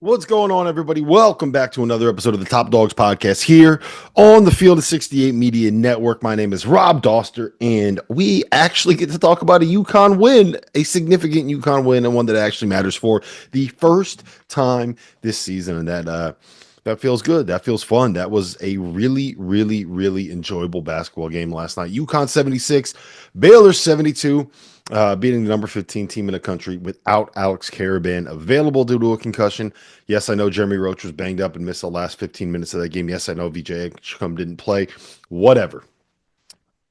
What's going on, everybody? Welcome back to another episode of the Top Dogs Podcast here on the Field of 68 Media Network. My name is Rob Doster, and we actually get to talk about a UConn win, a significant UConn win, and one that actually matters for the first time this season. And that feels good. That feels fun. That was a really, really, really enjoyable basketball game last night. UConn 76, Baylor 72. Beating the number 15 team in the country without Alex Caravan available due to a concussion. Yes, I know Jeremy Roach was banged up and missed the last 15 minutes of that game. Yes, I know VJ Chum didn't play. Whatever.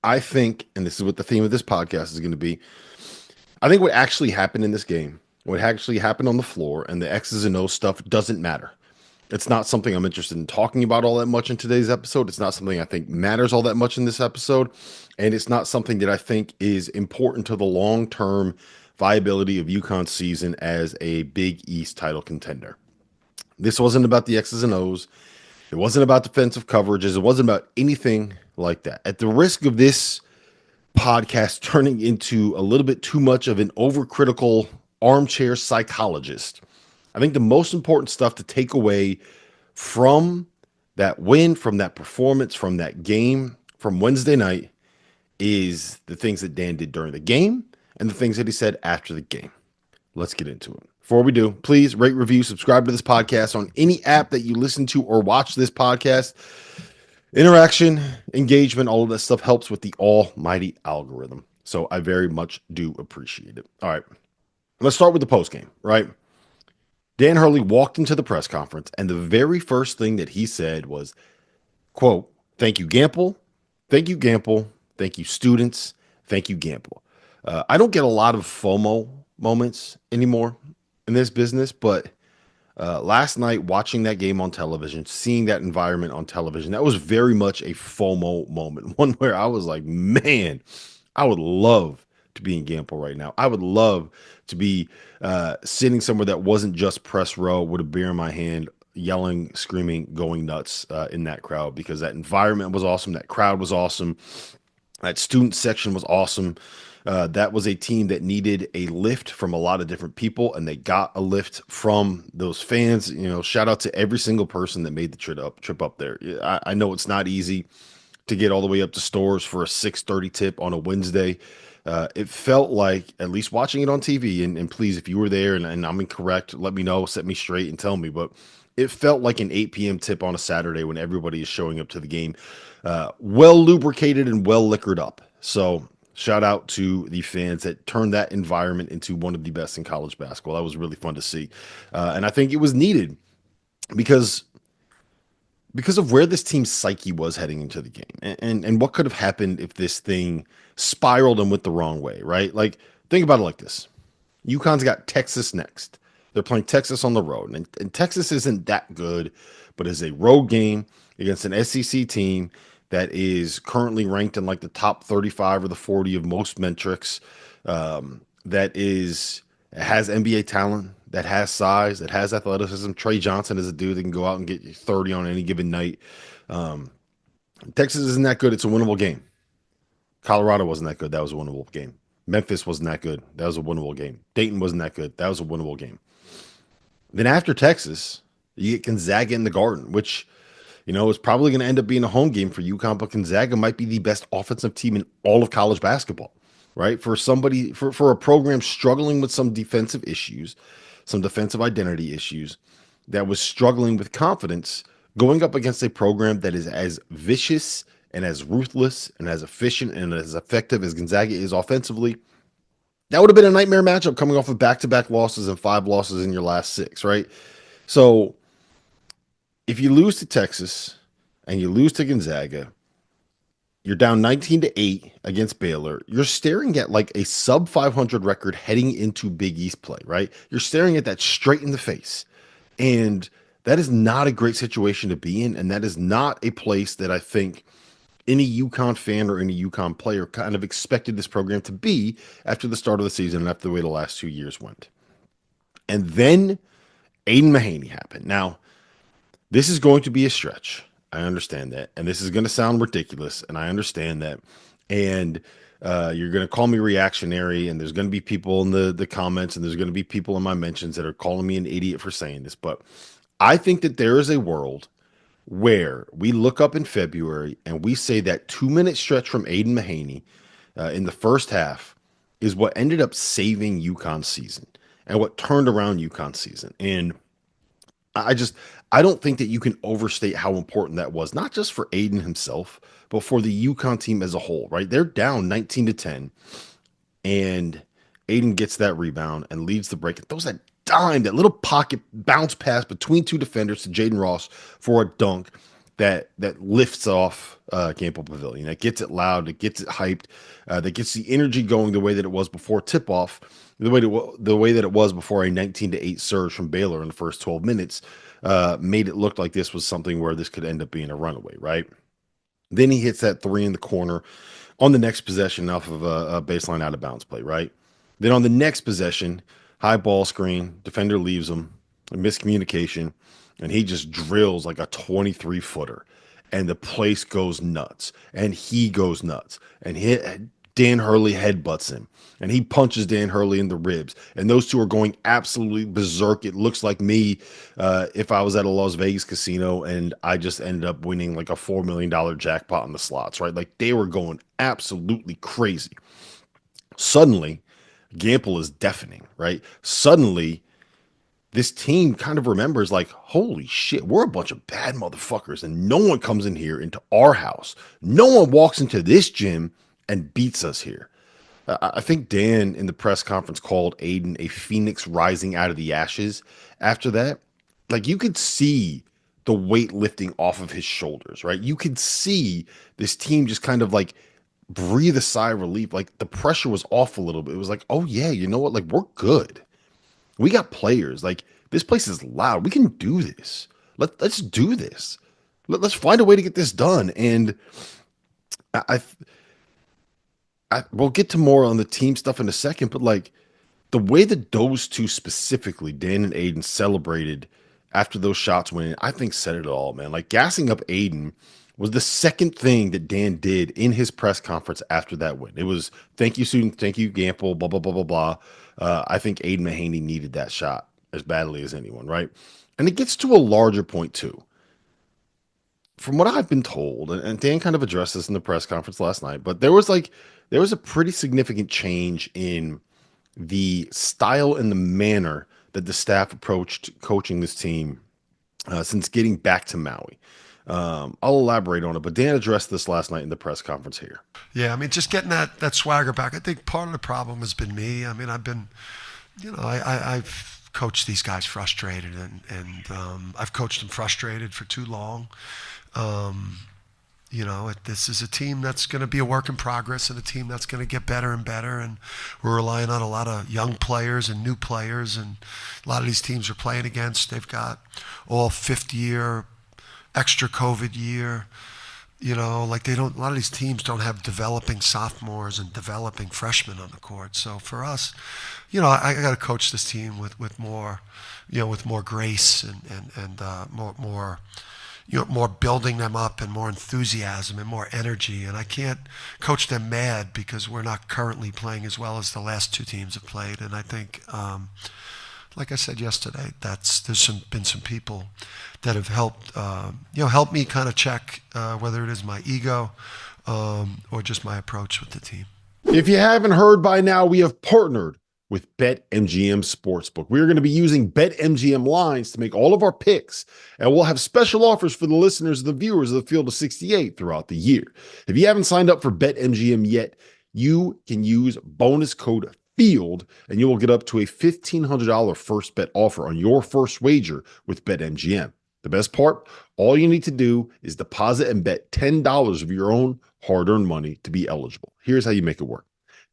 I think, and this is what the theme of this podcast is going to be, I think what actually happened in this game, what actually happened on the floor, and the X's and O's stuff doesn't matter. It's not something I'm interested in talking about all that much in today's episode. It's not something I think matters all that much in this episode. And it's not something that I think is important to the long-term viability of UConn's season as a Big East title contender. This wasn't about the X's and O's. It wasn't about defensive coverages. It wasn't about anything like that. At the risk of this podcast turning into a little bit too much of an overcritical armchair psychologist, I think the most important stuff to take away from that win, from that performance, from that game, from Wednesday night is the things that Dan did during the game and the things that he said after the game. Let's get into it. Before we do, please rate, review, subscribe to this podcast on any app that you listen to or watch this podcast. Interaction, engagement, all of that stuff helps with the almighty algorithm. So I very much do appreciate it. All right, let's start with the post game, right? Dan Hurley walked into the press conference, and the very first thing that he said was, quote, "Thank you, Gamble. Thank you, Gamble. Thank you, students. Thank you, Gamble." I don't get a lot of FOMO moments anymore in this business, but last night watching that game on television, seeing that environment on television, that was very much a FOMO moment. One where I was like, man, I would love to be in Gamble right now. I would love to be sitting somewhere that wasn't just press row with a beer in my hand, yelling, screaming, going nuts in that crowd, because that environment was awesome. That crowd was awesome. That student section was awesome. That was a team that needed a lift from a lot of different people, and they got a lift from those fans. You know, shout out to every single person that made the trip up there. I know it's not easy to get all the way up to Stores for a 6:30 tip on a Wednesday. It felt like, at least watching it on TV, and please, if you were there and I'm incorrect, let me know, set me straight and tell me, but it felt like an 8 p.m. tip on a Saturday when everybody is showing up to the game, well lubricated and well liquored up. So shout out to the fans that turned that environment into one of the best in college basketball. That was really fun to see. And I think it was needed because of where this team's psyche was heading into the game, and what could have happened if this thing spiraled and went the wrong way, right? Like, think about it like this. UConn's got Texas next. They're playing Texas on the road, and Texas isn't that good, but is a road game against an SEC team that is currently ranked in like the top 35 or the 40 of most metrics, that has NBA talent, that has size, that has athleticism. Trey Johnson is a dude that can go out and get you 30 on any given night. Texas isn't that good. It's a winnable game. Colorado wasn't that good. That was a winnable game. Memphis wasn't that good. That was a winnable game. Dayton wasn't that good. That was a winnable game. Then after Texas, you get Gonzaga in the Garden, which, you know, is probably going to end up being a home game for UConn, but Gonzaga might be the best offensive team in all of college basketball, right? For a program struggling with some defensive issues, some defensive identity issues, that was struggling with confidence, going up against a program that is as vicious and as ruthless and as efficient and as effective as Gonzaga is offensively. That would have been a nightmare matchup coming off of back-to-back losses and 5 losses in your last 6, right? So if you lose to Texas and you lose to Gonzaga, you're down 19-8 against Baylor. You're staring at like a sub 500 record heading into Big East play, right? You're staring at that straight in the face. And that is not a great situation to be in. And that is not a place that I think any UConn fan or any UConn player kind of expected this program to be after the start of the season and after the way the last 2 years went. And then Aiden Mahaney happened. Now, this is going to be a stretch. I understand that. And this is going to sound ridiculous. And I understand that. And You're going to call me reactionary, and there's going to be people in the comments, and there's going to be people in my mentions that are calling me an idiot for saying this. But I think that there is a world where we look up in February and we say that 2 minute stretch from Aiden Mahaney in the first half is what ended up saving UConn's season and what turned around UConn's season. And I just I don't think that you can overstate how important that was, not just for Aiden himself, but for the UConn team as a whole, right? They're down 19-10, and Aiden gets that rebound and leads the break. And throws that dime, that little pocket bounce pass between two defenders to Jaden Ross for a dunk that lifts off Campbell Pavilion. That gets it loud, that gets it hyped, that gets the energy going the way that it was before tip-off, the way that it was before a 19-8 surge from Baylor in the first 12 minutes made it look like this was something where this could end up being a runaway, right? Then he hits that three in the corner on the next possession off of a baseline out of bounds play, right? Then on the next possession, high ball screen, defender leaves him, a miscommunication, and he just drills like a 23-footer, and the place goes nuts, and he goes nuts, and Dan Hurley headbutts him, and he punches Dan Hurley in the ribs, and those two are going absolutely berserk. It looks like me if I was at a Las Vegas casino and I just ended up winning like a $4 million jackpot on the slots, right? Like they were going absolutely crazy. Suddenly, Gamble is deafening, right? Suddenly, this team kind of remembers like, holy shit, we're a bunch of bad motherfuckers, and no one comes in here into our house. No one walks into this gym and beats us here. I think Dan in the press conference called Aiden a phoenix rising out of the ashes. After that, like you could see the weight lifting off of his shoulders, right? You could see this team just kind of like breathe a sigh of relief. Like the pressure was off a little bit. It was like, oh yeah, you know what? Like we're good. We got players. Like this place is loud. We can do this. Let's do this. Let's find a way to get this done. And I we'll get to more on the team stuff in a second, but like the way that those two specifically, Dan and Aiden, celebrated after those shots went in, I think said it all, man. Like gassing up Aiden was the second thing that Dan did in his press conference after that win. It was thank you, student, thank you, Gamble, blah, blah, blah, blah, blah. I think Aiden Mahaney needed that shot as badly as anyone, right? And it gets to a larger point too. From what I've been told, and Dan kind of addressed this in the press conference last night, but there was a pretty significant change in the style and the manner that the staff approached coaching this team since getting back to Maui. I'll elaborate on it, but Dan addressed this last night in the press conference here. Yeah, I mean, just getting that swagger back. I think part of the problem has been me. I mean, I've been, I've coached these guys frustrated, and I've coached them frustrated for too long. This is a team that's going to be a work in progress and a team that's going to get better and better. And we're relying on a lot of young players and new players. And a lot of these teams we're playing against, they've got all fifth year, extra COVID year. A lot of these teams don't have developing sophomores and developing freshmen on the court. So for us, I got to coach this team with more, with more grace and more building them up and more enthusiasm and more energy. And I can't coach them mad because we're not currently playing as well as the last two teams have played. And I think, like I said yesterday, there's been some people that have helped me kind of check whether it is my ego or just my approach with the team. If you haven't heard by now, we have partnered with BetMGM Sportsbook. We're going to be using BetMGM lines to make all of our picks, and we'll have special offers for the listeners and the viewers of the Field of 68 throughout the year. If you haven't signed up for BetMGM yet, you can use bonus code FIELD, and you will get up to a $1,500 first bet offer on your first wager with BetMGM. The best part, all you need to do is deposit and bet $10 of your own hard-earned money to be eligible. Here's how you make it work.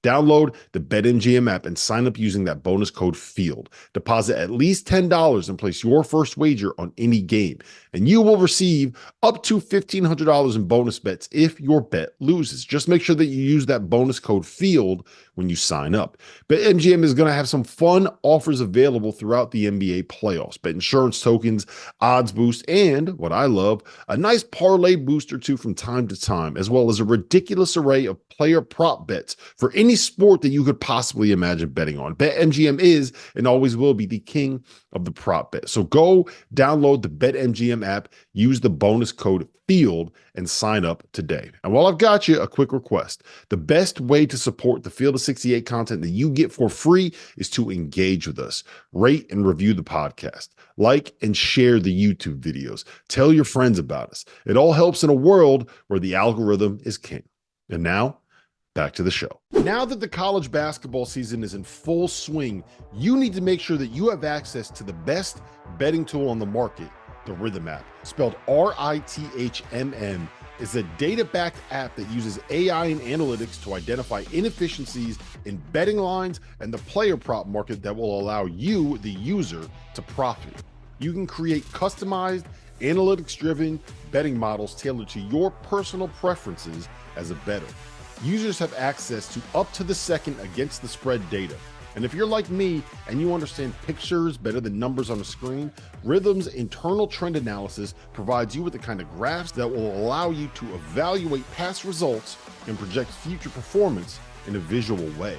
Download the BetMGM app and sign up using that bonus code FIELD. Deposit at least $10 and place your first wager on any game, and you will receive up to $1,500 in bonus bets if your bet loses. Just make sure that you use that bonus code FIELD when when you sign up. BetMGM is going to have some fun offers available throughout the NBA playoffs. Bet insurance tokens, odds boost, and what I love, a nice parlay booster too from time to time, as well as a ridiculous array of player prop bets for any sport that you could possibly imagine betting on. BetMGM is and always will be the king of the prop bet. So go download the BetMGM app, use the bonus code FIELD, and sign up today. And while I've got you, a quick request. The best way to support the Field of 68 content that you get for free is to engage with us. Rate and review the podcast. Like and share the YouTube videos. Tell your friends about us. It all helps in a world where the algorithm is king. And now, back to the show. Now that the college basketball season is in full swing, you need to make sure that you have access to the best betting tool on the market, the Rhythm app. Spelled RITHMM, is a data-backed app that uses AI and analytics to identify inefficiencies in betting lines and the player prop market that will allow you, the user, to profit. You can create customized, analytics-driven betting models tailored to your personal preferences as a bettor. Users have access to up-to-the-second against the spread data. And if you're like me and you understand pictures better than numbers on a screen, Rhythm's internal trend analysis provides you with the kind of graphs that will allow you to evaluate past results and project future performance in a visual way.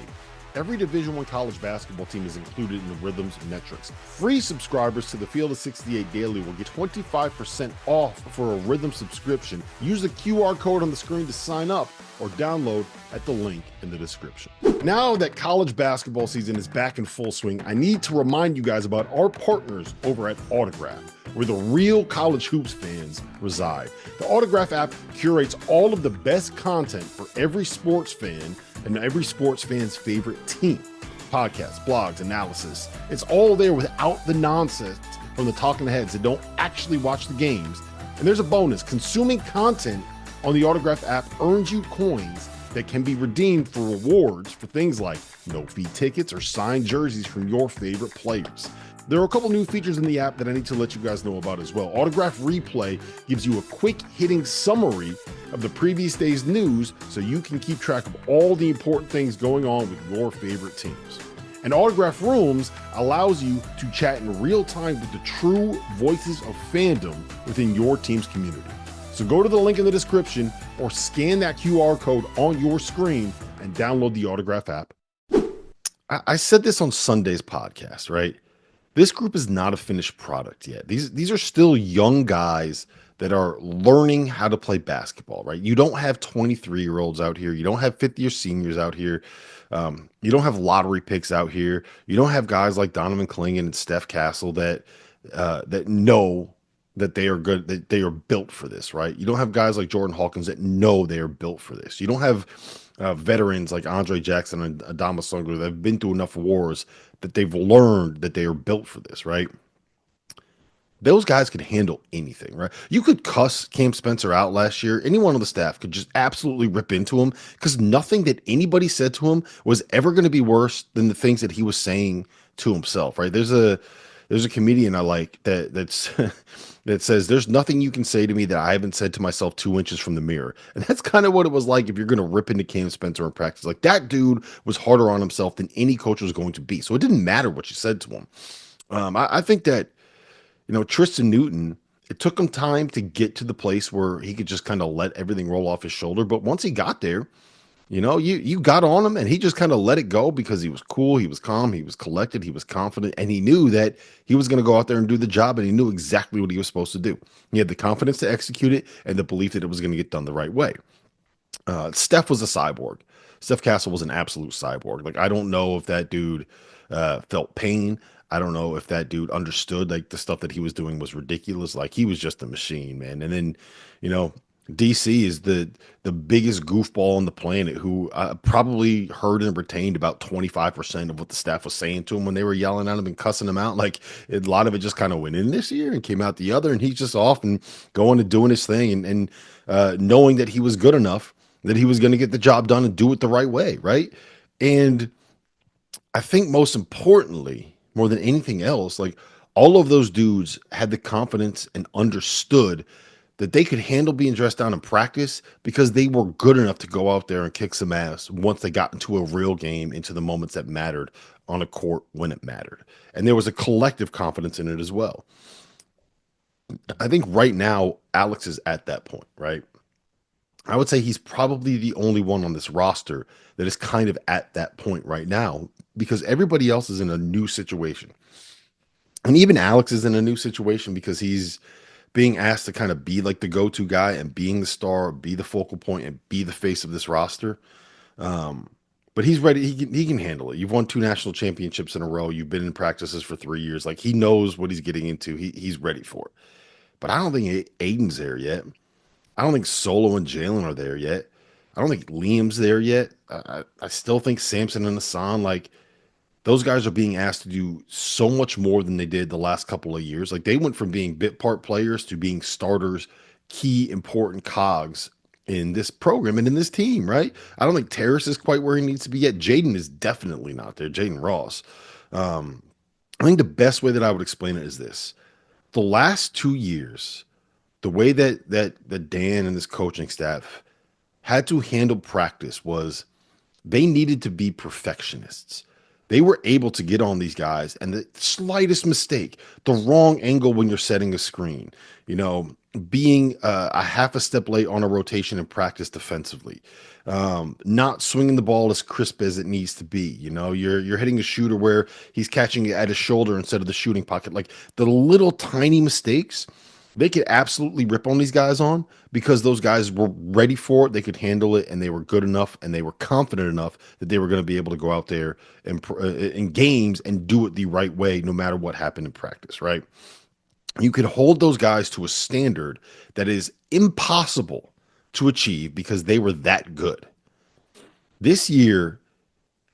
Every Division I college basketball team is included in the Rhythm's metrics. Free subscribers to the Field of 68 Daily will get 25% off for a Rhythm subscription. Use the QR code on the screen to sign up or download at the link in the description. Now that college basketball season is back in full swing, I need to remind you guys about our partners over at Autograph, where the real college hoops fans reside. The Autograph app curates all of the best content for every sports fan and every sports fan's favorite team. Podcasts, blogs, analysis. It's all there without the nonsense from the talking heads that don't actually watch the games. And there's a bonus. Consuming content on the Autograph app earns you coins that can be redeemed for rewards for things like no-fee tickets or signed jerseys from your favorite players. There are a couple new features in the app that I need to let you guys know about as well. Autograph Replay gives you a quick hitting summary of the previous day's news so you can keep track of all the important things going on with your favorite teams. And Autograph Rooms allows you to chat in real time with the true voices of fandom within your team's community. So go to the link in the description or scan that QR code on your screen and download the Autograph app. I said this on Sunday's podcast, right? This group is not a finished product yet. These are still young guys that are learning how to play basketball, right? You don't have 23-year-olds out here. You don't have 50-year seniors out here. You don't have lottery picks out here. You don't have guys like Donovan Clingan and Steph Castle that know that they are good, that they are built for this, right? You don't have guys like Jordan Hawkins that know they are built for this. You don't have veterans like Andre Jackson and Adama Sungler that have been through enough wars that they've learned that they are built for this, right? Those guys could handle anything, right? You could cuss Cam Spencer out last year. Anyone on the staff could just absolutely rip into him because nothing that anybody said to him was ever going to be worse than the things that he was saying to himself, right? There's a comedian I like that's that says there's nothing you can say to me that I haven't said to myself 2 inches from the mirror. And that's kind of what it was like if you're going to rip into Cam Spencer in practice. Like, that dude was harder on himself than any coach was going to be. So it didn't matter what you said to him. I think that, Tristan Newton, it took him time to get to the place where he could just kind of let everything roll off his shoulder. But once he got there, you got on him and he just kind of let it go because he was cool, he was calm, he was collected, he was confident, and he knew that he was going to go out there and do the job, and he knew exactly what he was supposed to do. He had the confidence to execute it and the belief that it was going to get done the right way. Steph was a cyborg. Steph Castle was an absolute cyborg. Like, I don't know if that dude felt pain. I don't know if that dude understood, like, the stuff that he was doing was ridiculous. Like, he was just a machine, man. And then, DC is the biggest goofball on the planet who probably heard and retained about 25% of what the staff was saying to him when they were yelling at him and cussing him out. Like, a lot of it just kind of went in this year and came out the other, and he's just off and going and doing his thing and knowing that he was good enough that he was going to get the job done and do it the right way, right? And I think most importantly, more than anything else, like, all of those dudes had the confidence and understood that they could handle being dressed down in practice because they were good enough to go out there and kick some ass once they got into a real game, into the moments that mattered on a court when it mattered. And there was a collective confidence in it as well. I think right now, Alex is at that point, right? I would say he's probably the only one on this roster that is kind of at that point right now because everybody else is in a new situation. And even Alex is in a new situation because he's being asked to kind of be like the go-to guy and being the star, be the focal point, and be the face of this roster. Um, but he's ready. He can handle it. You've won 2 national championships in a row. You've been in practices for 3 years. Like he knows what he's getting into. He's ready for it. But I don't think Aiden's there yet. I don't think Solo and Jalen are there yet. I don't think Liam's there yet. I still think Samson and Hassan, like those guys are being asked to do so much more than they did the last couple of years. Like they went from being bit part players to being starters, key important cogs in this program and in this team, right? I don't think Terrace is quite where he needs to be yet. Jaden is definitely not there. Jaden Ross. Um, I think the best way that I would explain it is this: the last 2 years, the way that Dan and this coaching staff had to handle practice was they needed to be perfectionists. They were able to get on these guys, and the slightest mistake, the wrong angle when you're setting a screen, you know, being a half a step late on a rotation in practice defensively, not swinging the ball as crisp as it needs to be. You know, you're hitting a shooter where he's catching it at his shoulder instead of the shooting pocket. Like the little tiny mistakes they could absolutely rip on these guys on because those guys were ready for it. They could handle it, and they were good enough, and they were confident enough that they were going to be able to go out there and in games and do it the right way, no matter what happened in practice. Right? You could hold those guys to a standard that is impossible to achieve because they were that good. This year,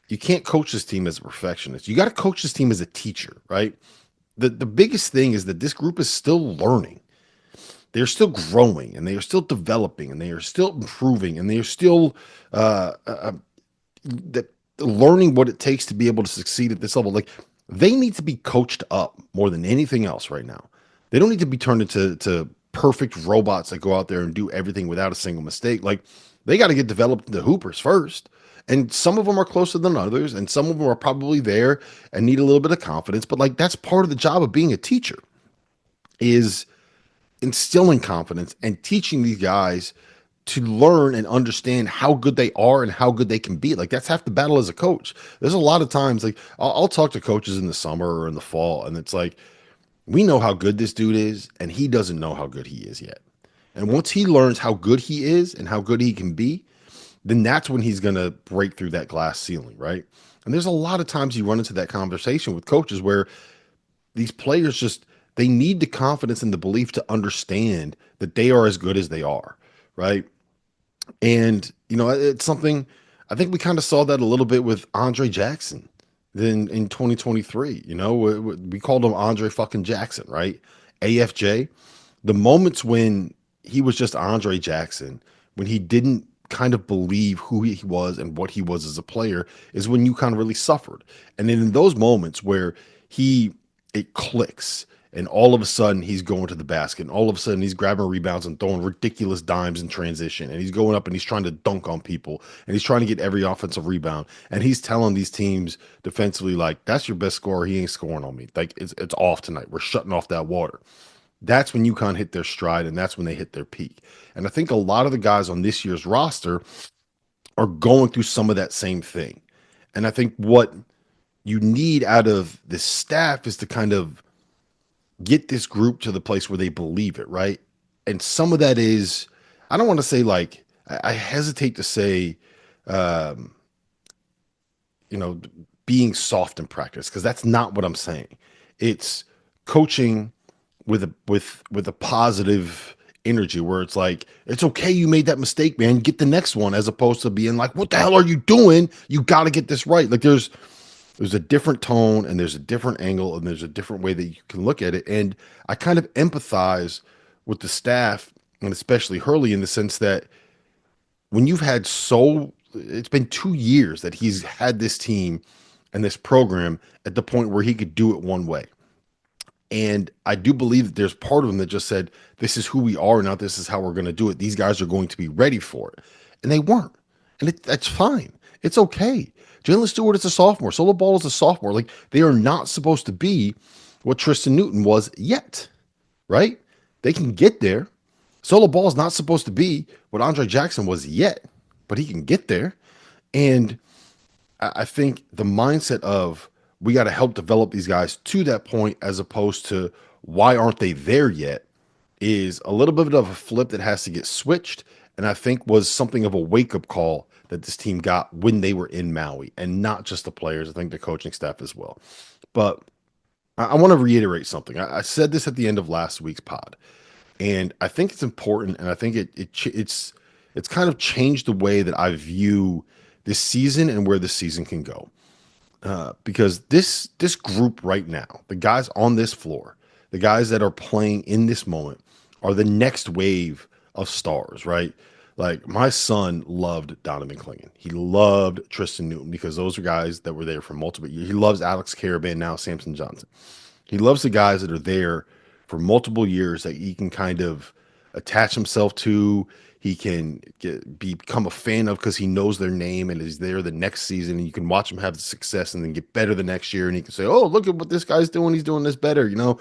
you can't coach this team as a perfectionist. You got to coach this team as a teacher, right? The biggest thing is that this group is still learning. They're still growing and they are still developing and they are still improving and they are still that learning what it takes to be able to succeed at this level. Like they need to be coached up more than anything else right now. They don't need to be turned into perfect robots that go out there and do everything without a single mistake. Like they got to get developed into hoopers first. And some of them are closer than others, and some of them are probably there and need a little bit of confidence. But like that's part of the job of being a teacher is instilling confidence and teaching these guys to learn and understand how good they are and how good they can be. Like that's half the battle as a coach. There's a lot of times like I'll talk to coaches in the summer or in the fall, and it's like we know how good this dude is, and he doesn't know how good he is yet. And once he learns how good he is and how good he can be, then that's when he's going to break through that glass ceiling, right? And there's a lot of times you run into that conversation with coaches where these players just they need the confidence and the belief to understand that they are as good as they are, right? And you know, it's something I think we kind of saw that a little bit with Andre Jackson. Then in 2023, you know, we called him Andre fucking Jackson, right? AFJ. The moments when he was just Andre Jackson, when he didn't kind of believe who he was and what he was as a player, is when you kind of really suffered. And then in those moments where he it clicks and all of a sudden he's going to the basket and all of a sudden he's grabbing rebounds and throwing ridiculous dimes in transition and he's going up and he's trying to dunk on people and he's trying to get every offensive rebound and he's telling these teams defensively like that's your best scorer, he ain't scoring on me, like it's off tonight, we're shutting off that water. That's when UConn hit their stride and that's when they hit their peak. And I think a lot of the guys on this year's roster are going through some of that same thing. And I think what you need out of this staff is to kind of get this group to the place where they believe it, right? And some of that is, I don't want to say like, I hesitate to say, um, you know, being soft in practice, because that's not what I'm saying. It's coaching with a positive energy where it's like, it's okay, you made that mistake, man. Get the next one, as opposed to being like, what the hell are you doing? You got to get this right. Like there's a different tone and there's a different angle and there's a different way that you can look at it. And I kind of empathize with the staff and especially Hurley in the sense that when you've had it's been 2 years that he's had this team and this program at the point where he could do it one way. And I do believe that there's part of them that just said, this is who we are now. This is how we're going to do it. These guys are going to be ready for it. And they weren't. And that's fine. It's okay. Jalen Stewart is a sophomore. Solo Ball is a sophomore. Like, they are not supposed to be what Tristan Newton was yet, right? They can get there. Solo Ball is not supposed to be what Andre Jackson was yet, but he can get there. And I think the mindset of we got to help develop these guys to that point, as opposed to why aren't they there yet, is a little bit of a flip that has to get switched. And I think was something of a wake up call that this team got when they were in Maui, and not just the players. I think the coaching staff as well. But I want to reiterate something. I said this at the end of last week's pod, and I think it's important, and I think it's kind of changed the way that I view this season and where this season can go. Because this group right now, the guys on this floor, the guys that are playing in this moment, are the next wave of stars, right? Like, my son loved Donovan Clingan. He loved Tristan Newton, because those are guys that were there for multiple years. He loves Alex Caravan, now Samson Johnson. He loves the guys that are there for multiple years that he can kind of attach himself to. He can become a fan of because he knows their name and is there the next season. And you can watch him have the success and then get better the next year. And he can say, oh, look at what this guy's doing. He's doing this better, you know.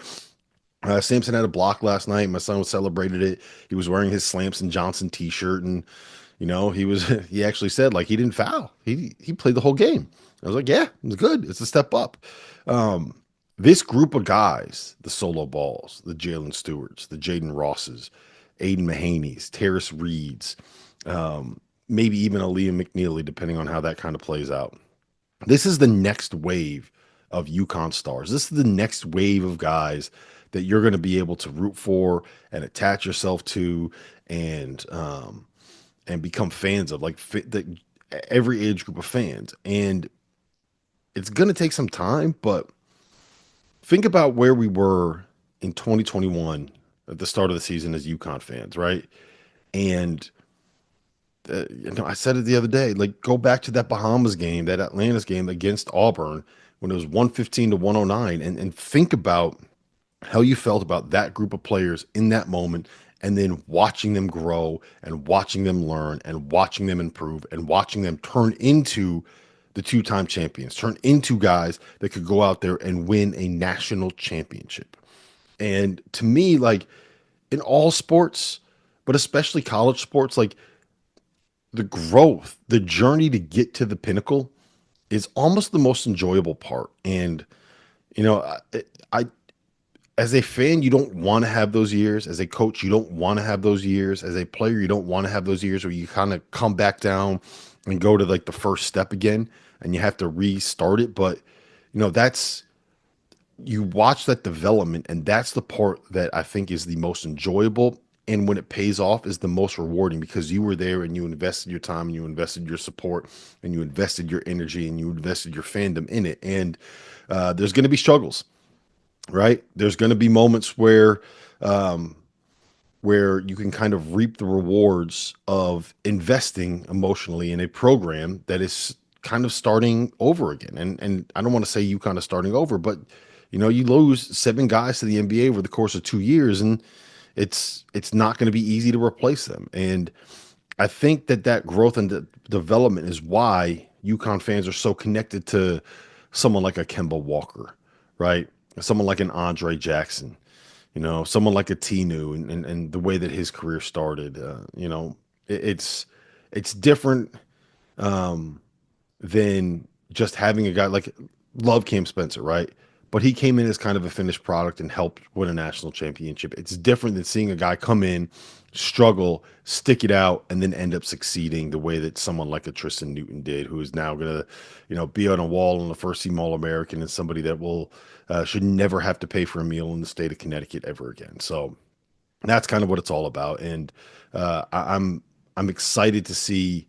Samson had a block last night. My son celebrated it. He was wearing his Slamson Johnson t-shirt, and he actually said, like, he didn't foul. He played the whole game. I was like, yeah, it was good. It's a step up. This group of guys, the Solo Balls, the Jalen Stewarts, the Jaden Rosses, Aiden Mahaney's, Terrace Reeds, maybe even a Liam McNeely, depending on how that kind of plays out. This is the next wave of UConn stars. This is the next wave of guys that you're going to be able to root for and attach yourself to, and become fans of, like, every age group of fans. And it's going to take some time, but think about where we were in 2021 at the start of the season as UConn fans, right? And I said it the other day, like, go back to that Bahamas game, that Atlantis game against Auburn, when it was 115 to 109, and think about how you felt about that group of players in that moment, and then watching them grow and watching them learn and watching them improve and watching them turn into the two-time champions, turn into guys that could go out there and win a national championship. And to me, like, in all sports, but especially college sports, like, the growth, the journey to get to the pinnacle is almost the most enjoyable part. And, I as a fan, you don't want to have those years. As a coach, you don't want to have those years. As a player, you don't want to have those years where you kind of come back down and go to, like, the first step again, and you have to restart it. But, you watch that development, and that's the part that I think is the most enjoyable. And when it pays off, is the most rewarding, because you were there and you invested your time and you invested your support and you invested your energy and you invested your fandom in it. And there's going to be struggles, right? There's going to be moments where you can kind of reap the rewards of investing emotionally in a program that is kind of starting over again. And I don't want to say you kind of starting over, but you lose 7 guys to the NBA over the course of 2 years, and it's not going to be easy to replace them. And I think that growth and development is why UConn fans are so connected to someone like a Kemba Walker, right? Someone like an Andre Jackson, someone like a Tinu, and the way that his career started. It's different than just having a guy like love Cam Spencer, right? But he came in as kind of a finished product and helped win a national championship. It's different than seeing a guy come in, struggle, stick it out, and then end up succeeding the way that someone like a Tristan Newton did, who is now going to, be on a wall on the first team All-American, and somebody that should never have to pay for a meal in the state of Connecticut ever again. So that's kind of what it's all about. And I'm excited to see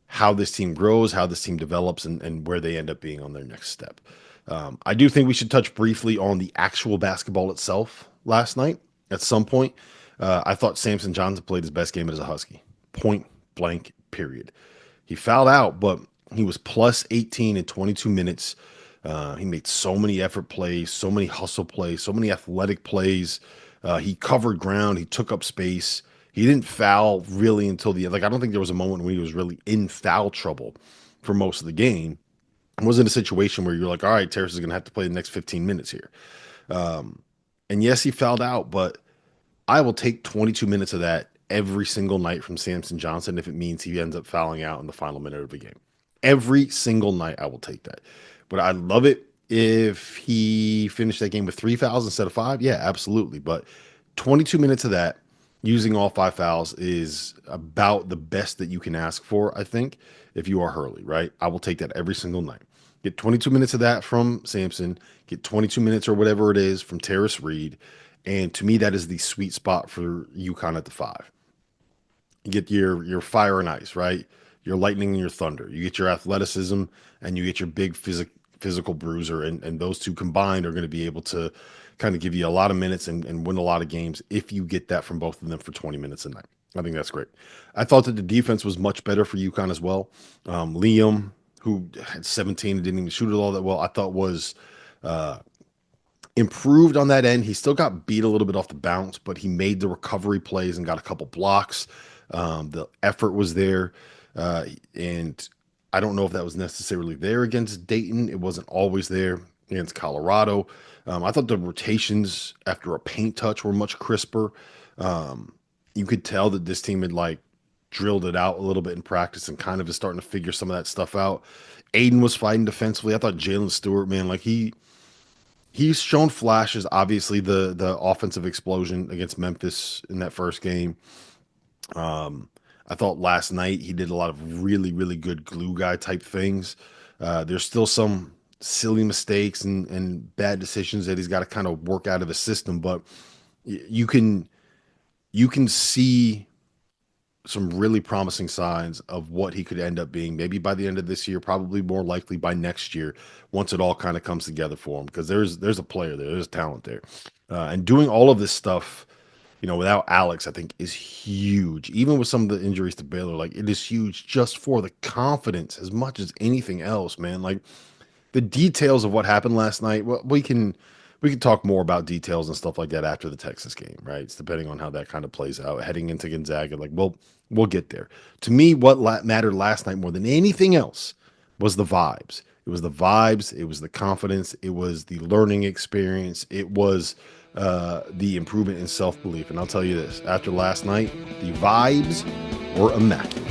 how this team grows, how this team develops, and where they end up being on their next step. I do think we should touch briefly on the actual basketball itself last night at some point. I thought Samson Johnson played his best game as a Husky. Point blank, period. He fouled out, but he was plus 18 in 22 minutes. He made so many effort plays, so many hustle plays, so many athletic plays. He covered ground. He took up space. He didn't foul really until the end. Like, I don't think there was a moment when he was really in foul trouble for most of the game. It wasn't a situation where you're like, all right, Terrace is going to have to play the next 15 minutes here. And yes, he fouled out, but I will take 22 minutes of that every single night from Samson Johnson if it means he ends up fouling out in the final minute of the game. Every single night, I will take that. But I'd love it if he finished that game with 3 fouls instead of 5. Yeah, absolutely. But 22 minutes of that using all 5 fouls is about the best that you can ask for, I think, if you are Hurley, right? I will take that every single night. Get 22 minutes of that from Sampson, get 22 minutes or whatever it is from Terrace Reed. And to me, that is the sweet spot for UConn at the 5. You get your fire and ice, right? Your lightning and your thunder. You get your athleticism and you get your big physical bruiser. And those two combined are going to be able to kind of give you a lot of minutes and win a lot of games if you get that from both of them for 20 minutes a night. I think that's great. I thought that the defense was much better for UConn as well. Liam, who had 17 and didn't even shoot it all that well, I thought was improved on that end. He still got beat a little bit off the bounce, but he made the recovery plays and got a couple blocks. The effort was there. And I don't know if that was necessarily there against Dayton. It wasn't always there against Colorado. I thought the rotations after a paint touch were much crisper. You could tell that this team had like drilled it out a little bit in practice and kind of is starting to figure some of that stuff out. Aiden was fighting defensively. I thought Jalen Stewart, man, like he's shown flashes. Obviously, the offensive explosion against Memphis in that first game. I thought last night he did a lot of really, really good glue guy type things. There's still some silly mistakes and bad decisions that he's got to kind of work out of his system, but you can see some really promising signs of what he could end up being, maybe by the end of this year, probably more likely by next year, once it all kind of comes together for him, because there's a player there, there's talent there. And doing all of this stuff, without Alex, I think is huge. Even with some of the injuries to Baylor, like it is huge just for the confidence as much as anything else, man. Like the details of what happened last night, well, we can talk more about details and stuff like that after the Texas game, right? It's depending on how that kind of plays out heading into Gonzaga. Like, we'll get there. To me, what mattered last night more than anything else was the vibes. It was the vibes. It was the confidence. It was the learning experience. It was the improvement in self-belief. And I'll tell you this, after last night, the vibes were immaculate.